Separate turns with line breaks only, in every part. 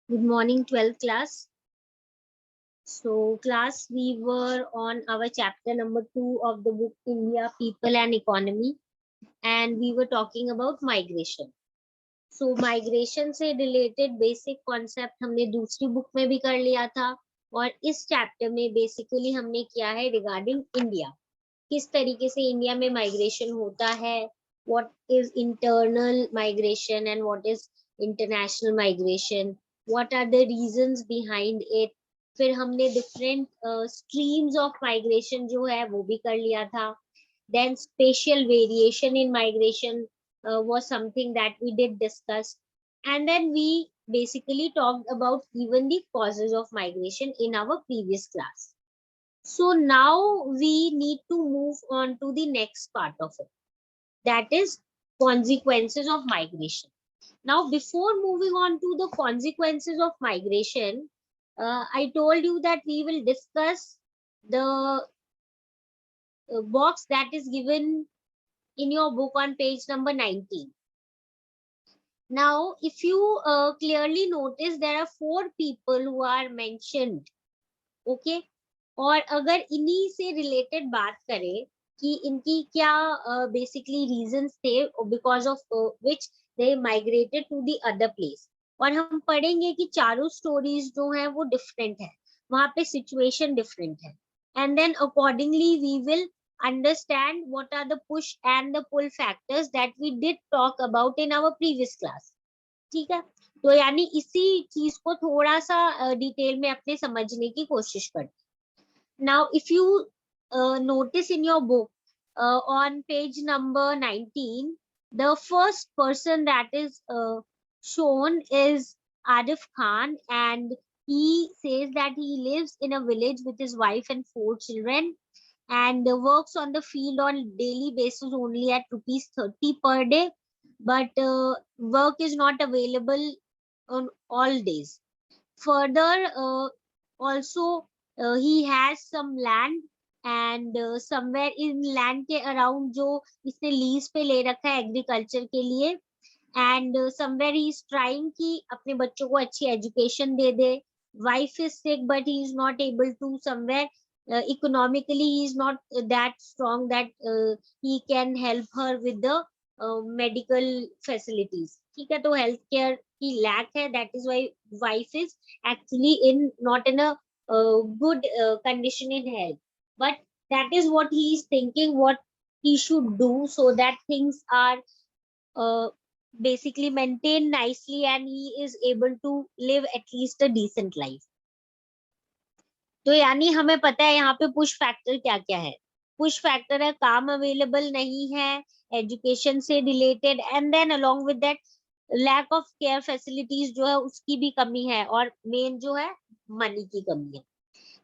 Good morning, 12th class. So, class, we were on our chapter number 2 of the book India, People and Economy, and we were talking about migration. So, migration से related basic concept हमने दूसरी book में भी कर लिया था और इस chapter में basically हमने किया है regarding India. किस तरीके से इंडिया में माइग्रेशन होता है, what is internal migration and what is international migration, what are the reasons behind it. फिर हमने डिफरेंट स्ट्रीम्स ऑफ माइग्रेशन जो है वो भी कर लिया था. Then spatial variation in migration was something that we did discuss, and then we basically talked about even the causes of migration in our previous class. So now we need to move on to the next part of it, that is consequences of migration. Now, before moving on to the consequences of migration, I told you that we will discuss the box that is given in your book on page number 19. Now, if you clearly notice, there are 4 people who are mentioned. Okay. और अगर इन्हीं से related बात करें कि इनकी क्या basically reasons थे because of which they migrated to the other place, और हम पढ़ेंगे कि चारों स्टोरीज जो हैं वो डिफरेंट है, वहां पे सिचुएशन डिफरेंट है, and then accordingly we will understand what are the push and the pull factors that we did talk about in our previous class. ठीक है, तो यानी इसी चीज को थोड़ा सा डिटेल में अपने समझने की कोशिश करते. Now, if you notice in your book on page number 19, the first person that is shown is Arif Khan, and he says that he lives in a village with his wife and 4 children, and works on the field on daily basis only at rupees 30 per day, but work is not available on all days. Further, also he has some land, and somewhere in land के around जो इसने lease पे ले रखा है agriculture के लिए, and somewhere he is trying कि अपने बच्चों को अच्छी education they they. Wife is sick but he is not able to, somewhere economically he is not that strong that he can help her with the medical facilities. ठीक है, तो health care की lack है, that is why wife is actually in not in a good condition in health, but that is what he is thinking what he should do so that things are basically maintained nicely and he is able to live at least a decent life. तो यानी हमें पता है यहाँ पे push factor क्या क्या है. पुश फैक्टर है काम अवेलेबल नहीं है, एजुकेशन से related, and then along with that lack of care facilities जो है उसकी भी कमी है, और मेन जो है मनी की कमी है.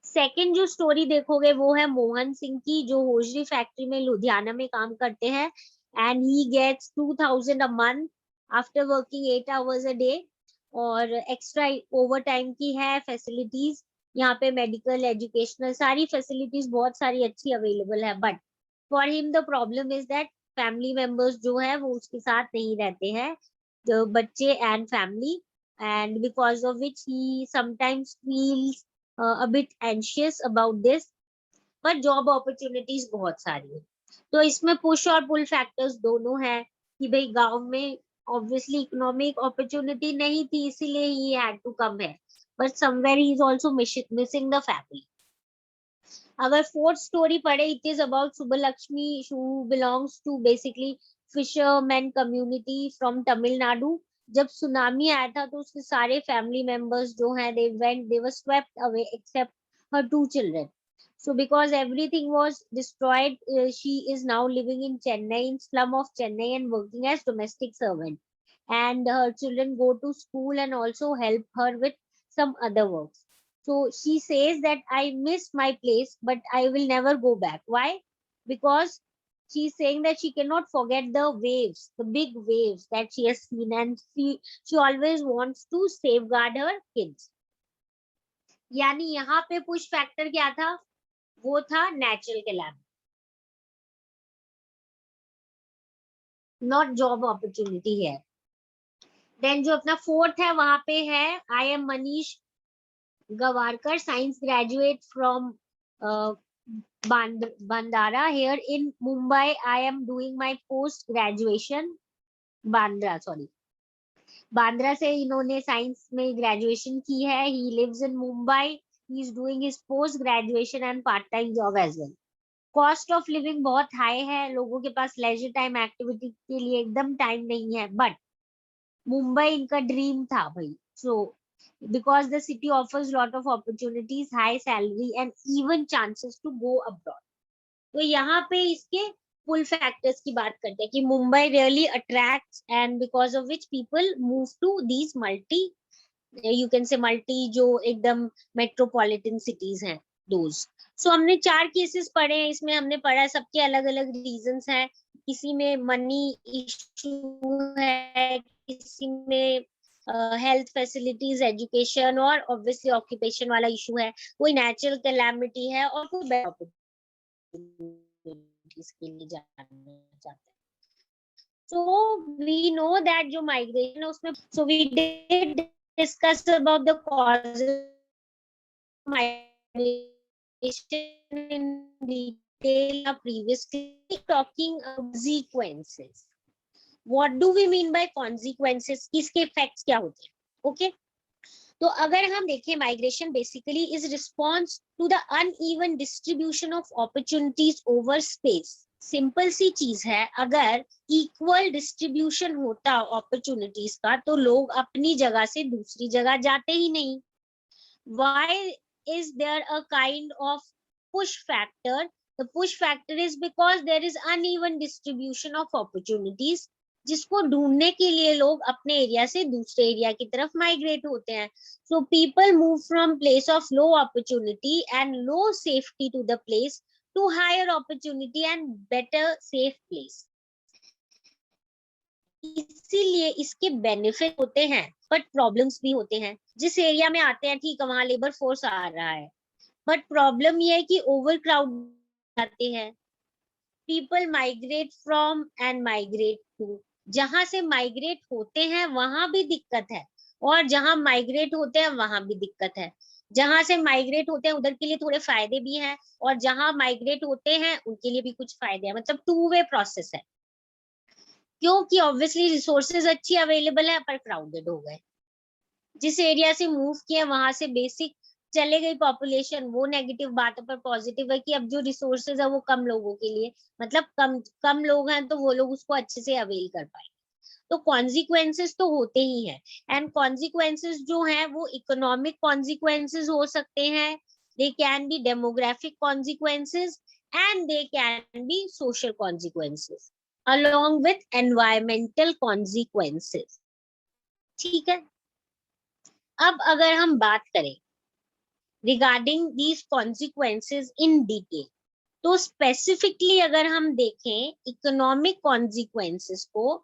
सेकंड जो स्टोरी देखोगे वो है मोहन सिंह की, जो होजरी फैक्ट्री में लुधियाना में काम करते हैं, and he gets 2000 a month after working 8 hours a day, और एक्स्ट्रा ओवर टाइम की है फैसिलिटीज यहाँ पे, मेडिकल एजुकेशनल सारी फैसिलिटीज बहुत सारी अच्छी अवेलेबल है, but for him the problem is that family members जो है वो उसके साथ नहीं रहते हैं, तो बच्चे and family, and because of which he sometimes feels a bit anxious about this, पर जॉब अपॉर्चुनिटीज बहुत सारी है. तो इसमें पुश और पुल फैक्टर्स दोनों है कि भाई गांव में ऑब्वियसली इकोनॉमिक अपॉर्चुनिटी नहीं थी इसीलिए ही हैड टू कम है, but somewhere he is also missing the family. अगर फोर्थ स्टोरी पढ़े, it is about Subbalakshmi who belongs to basically fisherman community from Tamil Nadu. जब सुनामी आया था तो उसके सारे फैमिली मेंबर्स जो हैं they were swept away except her 2 children. So because everything was destroyed, she is now living in Chennai, in slum of Chennai, and working as domestic servant, and her children go to school and also help her with some other works. So she says that I miss my place but I will never go back. Why? Because she's saying that she cannot forget the waves, the big waves that she has seen, and she always wants to safeguard her kids. यानी यहाँ पे push factor क्या था, वो था natural calamity, not job opportunity है. Then जो अपना फोर्थ है वहां पे है I am Manish Gawarkar, science graduate from Bandara. Here in Mumbai, I am doing my post graduation. Bandra sorry, Bandra से इन्होंने साइंस में ग्रेजुएशन की है. He lives in Mumbai. He is doing his post graduation and part time job as well. Cost of living बहुत high है, लोगों के पास leisure time activity के लिए एकदम टाइम नहीं है, बट मुंबई इनका ड्रीम था भाई. सो because the city offers lot of opportunities, high salary and even chances to go abroad. तो यहाँ पे इसके पुल फैक्टर्स की बात करते हैं कि Mumbai really attracts and because of which people move to these multi, you can say multi जो एकदम मेट्रोपॉलिटन सिटीज हैं दोज. सो हमने 4 केसेस पढ़े हैं, इसमें हमने पढ़ा सबके अलग अलग रीजंस हैं. किसी में मनी इशू है, किसी में हेल्थ फैसिलिटीज, एजुकेशन और ऑब्वियसली ऑक्यूपेशन वाला इशू है, कोई नेचुरल कैलामिटी है और कोई के लिए जाना चाहते हैं. So we know that जो migration है उसमें, so we did discuss about the causes of migration in detail previously, talking consequences. What do we mean by consequences? किसके effects क्या होते हैं? Okay. तो अगर हम देखें, migration basically is response to the uneven distribution of opportunities over space. Simple सी चीज है, अगर इक्वल डिस्ट्रीब्यूशन होता अपॉर्चुनिटीज का तो लोग अपनी जगह से दूसरी जगह जाते ही नहीं. Why is there a kind of push factor? The push factor is because there is uneven distribution of opportunities, जिसको ढूंढने के लिए लोग अपने एरिया से दूसरे एरिया की तरफ माइग्रेट होते हैं. So people move from place of low opportunity and low safety to the place to higher opportunity and better safe place. इसीलिए इसके बेनिफिट होते हैं बट प्रॉब्लम्स भी होते हैं. जिस एरिया में आते हैं ठीक है, वहां लेबर फोर्स आ रहा है, बट प्रॉब्लम ये है कि ओवर क्राउड आते हैं. People migrate from and migrate to. जहां से माइग्रेट होते हैं वहां भी दिक्कत है, और जहां माइग्रेट होते हैं वहां भी दिक्कत है. जहां से माइग्रेट होते हैं उधर के लिए थोड़े फायदे भी हैं, और जहां माइग्रेट होते हैं उनके लिए भी कुछ फायदे हैं. मतलब 2 वे प्रोसेस है, क्योंकि ऑब्वियसली रिसोर्सेज अच्छी अवेलेबल है पर क्राउडेड हो गए. जिस एरिया से मूव किए वहां से बेसिक चले गई पॉपुलेशन, वो नेगेटिव बात है. पर पॉजिटिव है कि अब जो रिसोर्सेज है वो कम लोगों के लिए, मतलब कम कम लोग हैं तो वो लोग उसको अच्छे से अवेल कर पाए. तो कॉन्सिक्वेंसेस तो होते ही हैं, एंड कॉन्सिक्वेंसेस जो हैं वो इकोनॉमिक कॉन्सिक्वेंसेस हो सकते हैं, they can be demographic consequences and they can be social consequences along with environmental consequences. ठीक है. अब अगर हम बात करें regarding these consequences in detail, तो स्पेसिफिकली अगर हम देखें इकोनॉमिक कॉन्सिक्वेंसेस को,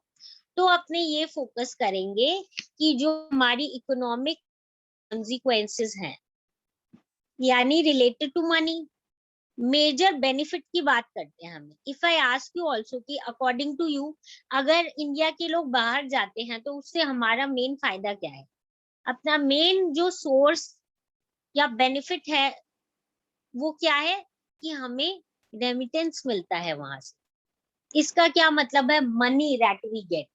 तो अपने ये फोकस करेंगे कि जो हमारी इकोनॉमिक कॉन्सिक्वेंसेस हैं, यानी related to money, major benefit की बात करते हैं हमें. If I ask you also कि अकॉर्डिंग टू यू, अगर इंडिया के लोग बाहर जाते हैं तो उससे हमारा मेन फायदा क्या है? अपना मेन जो सोर्स या बेनिफिट है वो क्या है? कि हमें रेमिटेंस मिलता है वहां से. इसका क्या मतलब है? Money that we get,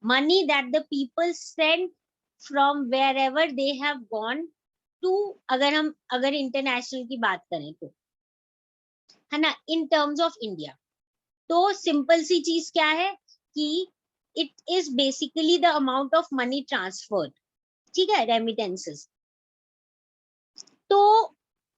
money that the people send from wherever they have gone to. अगर इंटरनेशनल की बात करें तो, है ना, इन टर्म्स ऑफ इंडिया, तो सिंपल सी चीज क्या है कि it is basically the amount of money transferred. ठीक है, रेमिटेंसेस. तो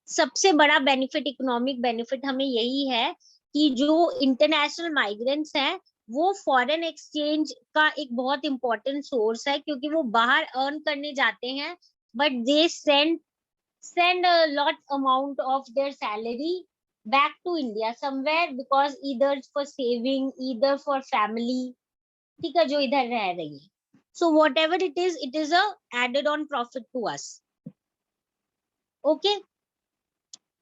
सबसे बड़ा बेनिफिट, इकोनॉमिक बेनिफिट हमें यही है कि जो इंटरनेशनल माइग्रेंट्स हैं वो फॉरेन एक्सचेंज का एक बहुत इंपॉर्टेंट सोर्स है, क्योंकि वो बाहर अर्न करने जाते हैं but they send a lot amount of their salary back to India somewhere, because either for saving, either for family, ठीक है, जो इधर रह रही है. So whatever it is a added on profit to us. Okay.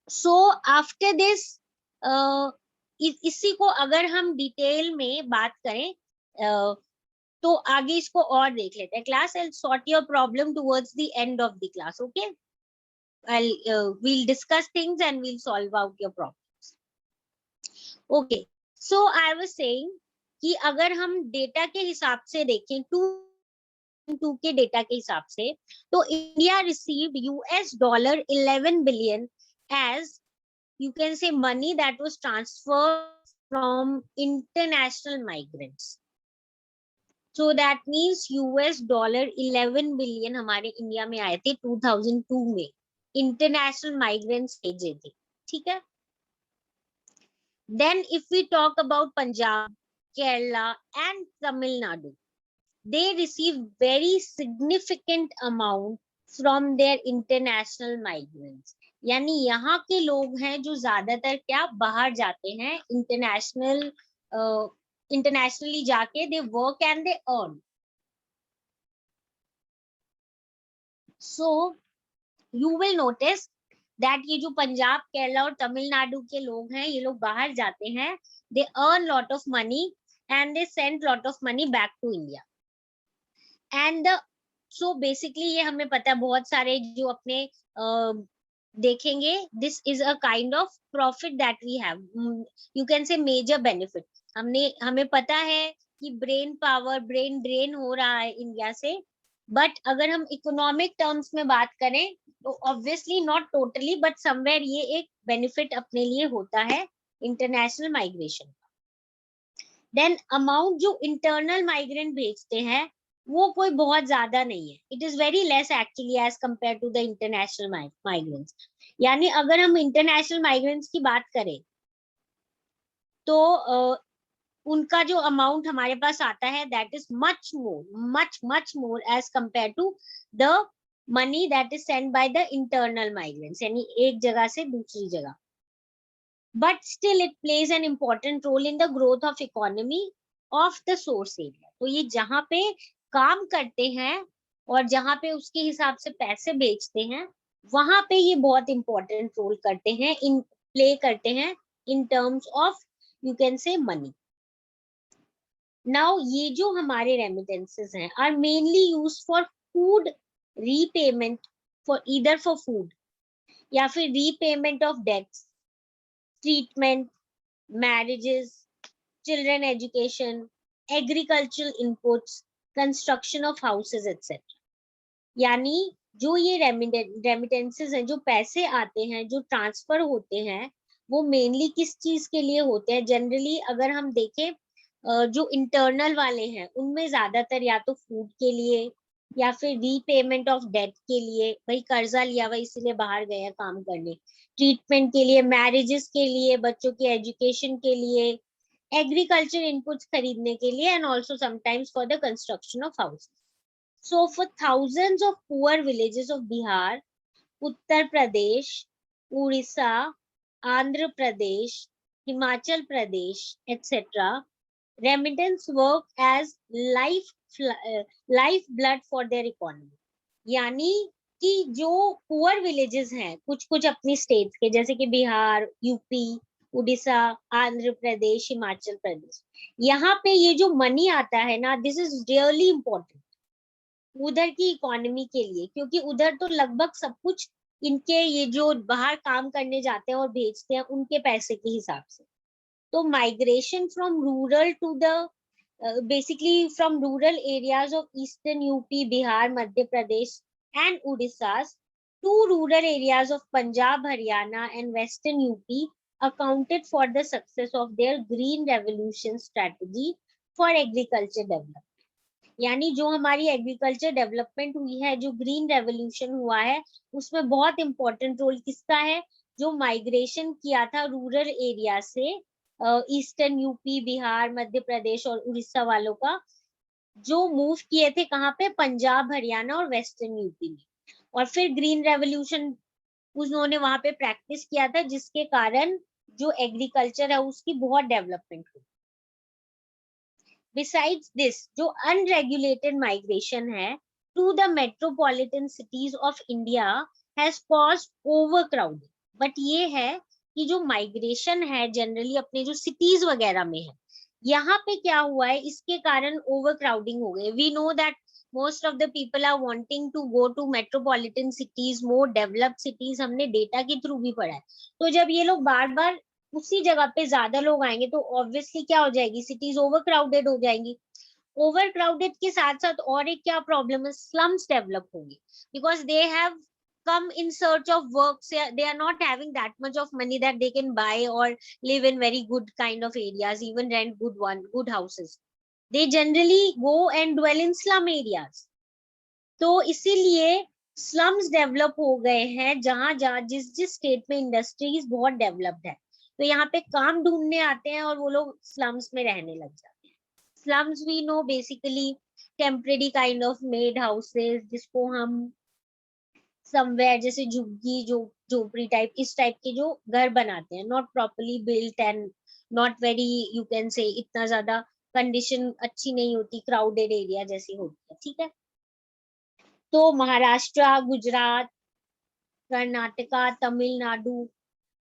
So after this, इसी को अगर हम डिटेल में बात करें, तो आगे इसको और देख लेते हैं. Class, I'll sort your problem towards the end of the class. Okay, we'll discuss things and we'll solve out your problems. Okay, so I was saying कि अगर हम डेटा के हिसाब से देखें, 2 के डेटा के हिसाब से, तो India received $11 billion as you can say money that was transferred from international migrants. So that means $11 billion हमारे इंडिया में आए थे 2002 में, इंटरनेशनल माइग्रेंट्स भेजे थे. ठीक है. Then if we talk about Punjab, Kerala and Tamil Nadu, they received very significant amount from their international migrants. यानी यहाँ के लोग हैं जो ज्यादातर क्या बाहर जाते हैं, internationally जाके they work and they earn. So you will notice that ये जो पंजाब, केरला और तमिलनाडु के लोग हैं, ये लोग बाहर जाते हैं, they earn lot of money and they send lot of money back to India. And so basically ये हमें पता है, बहुत सारे जो अपने देखेंगे, this is a kind of profit that we have, you can say major benefit. हमें पता है कि ब्रेन पावर, ब्रेन ड्रेन हो रहा है इंडिया से, बट अगर हम इकोनॉमिक टर्म्स में बात करें तो obviously not totally, but somewhere ये एक बेनिफिट अपने लिए होता है इंटरनेशनल माइग्रेशन का. देन अमाउंट जो इंटरनल माइग्रेंट भेजते हैं वो कोई बहुत ज्यादा नहीं है, it is very less actually as compare to the international migrants. यानी अगर हम इंटरनेशनल माइग्रेंट्स की बात करें तो उनका जो अमाउंट हमारे पास आता है that is much more as compare to the money that is send by the internal migrants, यानी एक जगह से दूसरी जगह. But still it plays an important role in the growth of economy of the source area. तो ये जहाँ पे काम करते हैं और जहाँ पे उसके हिसाब से पैसे बेचते हैं, वहां पे ये बहुत इंपॉर्टेंट रोल करते हैं, प्ले करते हैं in terms of you can say money. Now ये जो हमारे रेमिटेंसेस हैं are mainly used for food repayment, for either for food या फिर repayment of debts, treatment, marriages, children education, agricultural inputs, construction of houses etcetera. यानी जो ये remittances हैं, जो पैसे आते हैं, जो ट्रांसफर होते हैं, वो मेनली किस चीज के लिए होते हैं? जनरली अगर हम देखें जो इंटरनल वाले हैं उनमें ज्यादातर या तो फूड के लिए या फिर रीपेमेंट ऑफ डेट के लिए, भाई कर्जा लिया हुआ इसीलिए बाहर गए काम करने, ट्रीटमेंट के लिए, मैरिजेस के लिए, बच्चों की एजुकेशन के लिए, एग्रीकल्चर इनपुट्स खरीदने के लिए, and also sometimes for the construction of houses. So for thousands of poor villages of Bihar, Uttar Pradesh, Odisha, Andhra Pradesh, Himachal Pradesh, etc., remittance work as life blood for their economy. यानी कि जो poor villages हैं कुछ कुछ अपनी states के, जैसे कि बिहार, यूपी, उड़ीसा, आंध्र प्रदेश, हिमाचल प्रदेश, यहाँ पे ये जो मनी आता है ना, दिस इज रियली इम्पोर्टेंट उधर की इकोनॉमी के लिए, क्योंकि उधर तो लगभग सब कुछ इनके ये जो बाहर काम करने जाते हैं और भेजते हैं उनके पैसे के हिसाब से. तो migration from rural to the basically from rural areas of eastern UP, Bihar, Madhya Pradesh and Odisha to rural areas of Punjab, Haryana and western UP accounted for the success of their green revolution strategy for agriculture development. यानी जो हमारी agriculture development हुई है, जो green revolution हुआ है, उसमें बहुत इंपॉर्टेंट रोल किसका है? जो माइग्रेशन किया था रूरल एरिया से ईस्टर्न यूपी, बिहार, मध्य प्रदेश और उड़ीसा वालों का, जो मूव किए थे कहाँ पे? पंजाब, हरियाणा और वेस्टर्न यूपी में. और फिर ग्रीन रेवोल्यूशन उन्होंने वहां पे प्रैक्टिस किया था, जिसके कारण जो एग्रीकल्चर है उसकी बहुत डेवलपमेंट हुई. Besides this, जो unregulated migration है to the metropolitan cities of India has caused overcrowding. But ये है कि जो migration है जनरली अपने जो cities वगैरह में है, यहाँ पे क्या हुआ है, इसके कारण ओवर क्राउडिंग हो गई. We know that most of the people are wanting to go to metropolitan cities, more developed cities. हमने डेटा के थ्रू भी पढ़ा है. तो जब ये लोग बार बार उसी जगह पे ज्यादा लोग आएंगे तो ऑब्वियसली क्या हो जाएगी, सिटीज ओवर क्राउडेड हो जाएंगी. ओवर क्राउडेड के साथ साथ और एक क्या प्रॉब्लम है, स्लम्स डेवलप होंगे, because they have come in search of work. They are not having that much of money that they can buy or live in very good kind of areas, even rent good houses. They generally go and dwell in slum areas. तो इसीलिए slums develop हो गए हैं जहां जहां जिस जिस state में इंडस्ट्रीज बहुत डेवलप्ड है, तो यहाँ पे काम ढूंढने आते हैं और वो लोग स्लम्स में रहने लग जाते हैं. Slums we know basically temporary kind of made houses, जिसको हम समवेयर जैसे झुग्गी जो झोपड़ी टाइप, इस टाइप के जो घर बनाते हैं, not properly built and not very, you can से इतना ज्यादा कंडीशन अच्छी नहीं होती, क्राउडेड एरिया जैसी होती है. ठीक है. तो महाराष्ट्र, गुजरात, कर्नाटका, तमिलनाडु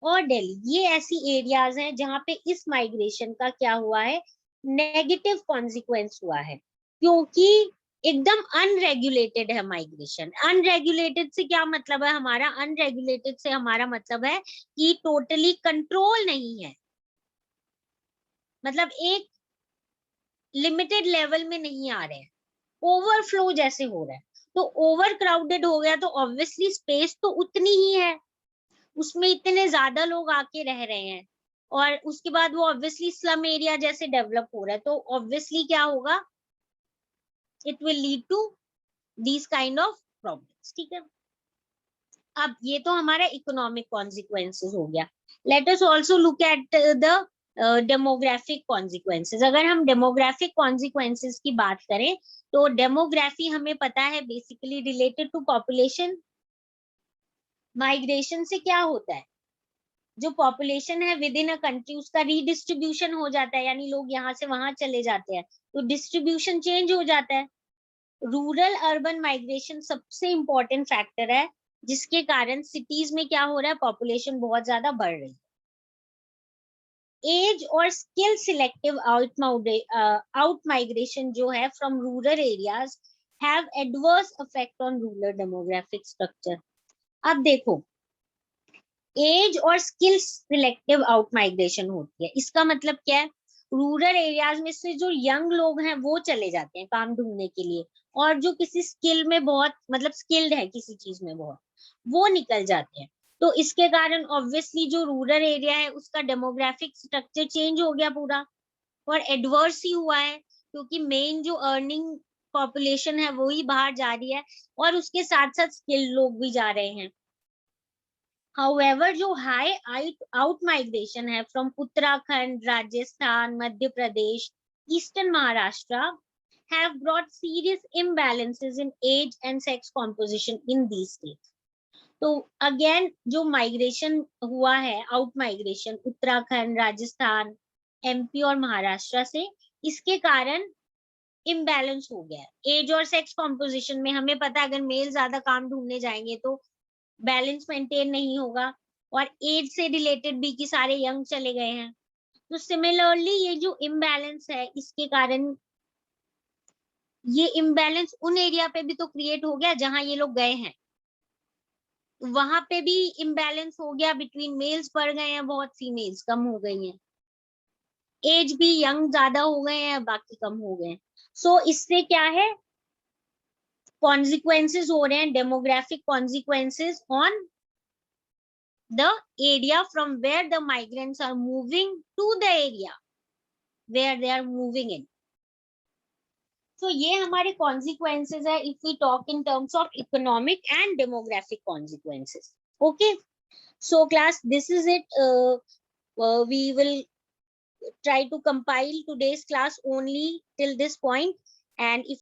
और दिल्ली, ये ऐसी एरियाज हैं जहां पे इस माइग्रेशन का क्या हुआ है, नेगेटिव कॉन्सिक्वेंस हुआ है, क्योंकि एकदम अनरेगुलेटेड है माइग्रेशन. अनरेगुलेटेड से क्या मतलब है हमारा, अनरेगुलेटेड से हमारा मतलब है कि टोटली कंट्रोल नहीं है, मतलब एक लिमिटेड लेवल में नहीं आ रहे हैं, ओवरफ्लो जैसे हो रहा है. तो ओवर क्राउडेड हो गया तो ऑब्वियसली स्पेस तो उतनी ही है, उसमें इतने ज्यादा लोग आके रह रहे हैं, और उसके बाद वो ऑब्वियसली स्लम एरिया जैसे डेवलप हो रहा है, तो ऑब्वियसली क्या होगा, it will lead to these kind of problems. ठीक है. अब ये तो हमारा इकोनॉमिक कॉन्सिक्वेंसेस हो गया. Let us also look at the demographic consequences. अगर हम डेमोग्राफिक कॉन्सिक्वेंसेस की बात करें तो डेमोग्राफी हमें पता है basically related to population. Migration से क्या होता है, जो पॉपुलेशन है विद इन अ कंट्री उसका रीडिस्ट्रीब्यूशन हो जाता है, यानी लोग यहाँ से वहां चले जाते हैं, तो डिस्ट्रीब्यूशन चेंज हो जाता है. रूरल अर्बन माइग्रेशन सबसे इंपॉर्टेंट फैक्टर है जिसके कारण सिटीज में क्या हो रहा है, पॉपुलेशन बहुत ज्यादा बढ़ रही है. एज और स्किल सिलेक्टिव आउट माइग्रेशन जो है from rural areas have adverse effect on rural demographic structure. अब देखो, एज और स्किल सिलेक्टिव आउट माइग्रेशन होती है, इसका मतलब क्या है, रूरल एरियाज में से जो यंग लोग हैं वो चले जाते हैं काम ढूंढने के लिए, और जो किसी स्किल में बहुत मतलब स्किल्ड है किसी चीज में बहुत, वो निकल जाते हैं. तो इसके कारण ऑब्वियसली जो रूरल एरिया है उसका डेमोग्राफिक स्ट्रक्चर चेंज हो गया पूरा, और एडवर्स ही हुआ है, क्योंकि मेन जो अर्निंग पॉपुलेशन है वो ही बाहर जा रही है, और उसके साथ साथ स्किल्ड लोग भी जा रहे हैं. However, जो हाई आउट माइग्रेशन है from Uttarakhand, Rajasthan, Madhya Pradesh, eastern Maharashtra have brought serious imbalances in age and sex composition in these states. तो अगेन जो माइग्रेशन हुआ है, out migration Uttarakhand, Rajasthan, MP और महाराष्ट्र से, इसके कारण इम्बैलेंस हो गया है एज और सेक्स कॉम्पोजिशन में. हमें पता है अगर मेल ज्यादा काम ढूंढने जाएंगे तो बैलेंस मेंटेन नहीं होगा, और एज से रिलेटेड भी कि सारे यंग चले गए हैं. तो सिमिलरली ये जो इम्बैलेंस है इसके कारण, ये इम्बैलेंस उन एरिया पे भी तो क्रिएट हो गया जहां ये लोग गए हैं, वहां पे भी इम्बैलेंस हो गया बिटवीन मेल्स, बढ़ गए हैं बहुत, फीमेल्स कम हो गई हैं, एज भी यंग ज्यादा हो गए हैं बाकी कम हो गए हैं. सो इससे क्या है, कॉन्सिक्वेंसेस हो रहे हैं, demographic consequences on the area from where the migrants are moving to the area where they are moving in. So ये हमारे consequences है if we talk in terms of economic and demographic consequences. Okay, so class, this is it. We will try to compile today's class only till this point, and if